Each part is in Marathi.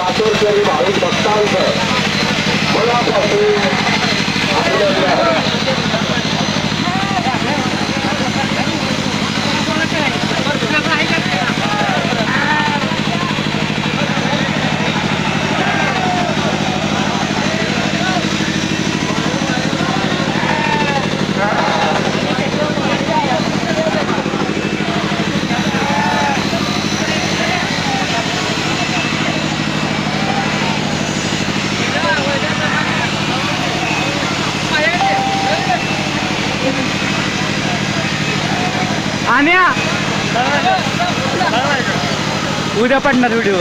कातोरकरी भाविक भक्तांचं मनापासून अभिनंदन. आण्या उद्या पडणार व्हिडिओ.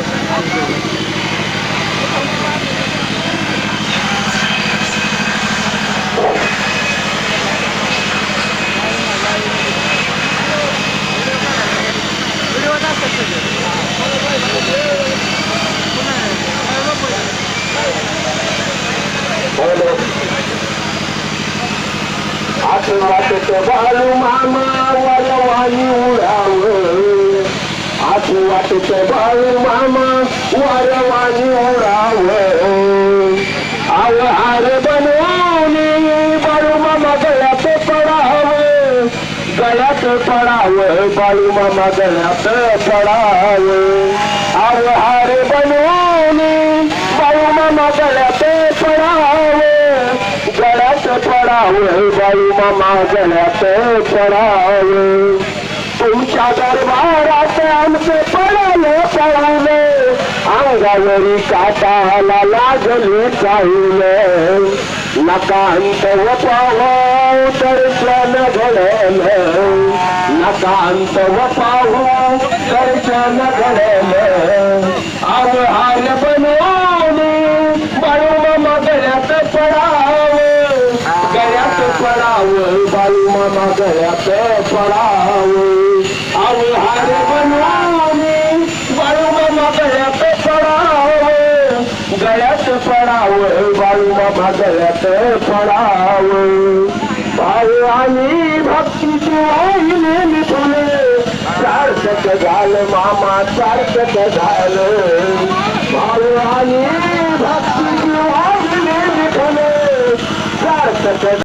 आठवत बाळू मामा वारवानी उडाव. आठवत बाळू मामा वारवानी उडाव. आव हार बनवून बाळू मामा गळ्यात पडावं. गळ्यात पडावं बाळू मामा गळ्यात पडावं. आव हार बनवून बाळू मामा गळ्यात पडावं. गळ्यात पडावं बाळू मामा गळ्यात पडावं. तुमच्या दरबारात आमचे पडले पडले. अंगावरी काटाला लागले चावले. नकांत व पाहू दर्शन घडलं. नकांत व पाहू दर्शन घडलं. आव हार बनवून बाळू मामा गळ्यात पडावं. गळ्यात पडावं बाळू मामा गळ्यात पडावं. आव हार बनवून बाळू मामा गळ्यात पडावं. गळ्यात पडावं बाळू मामा गळ्यात पडावं. भाऊ आणि भक्तीची वाहिली मिथुने. सार्थक झालं मामा सार्थक झालं. भाऊ आणि भक्तीची वाहिली मिथुने. सार्थक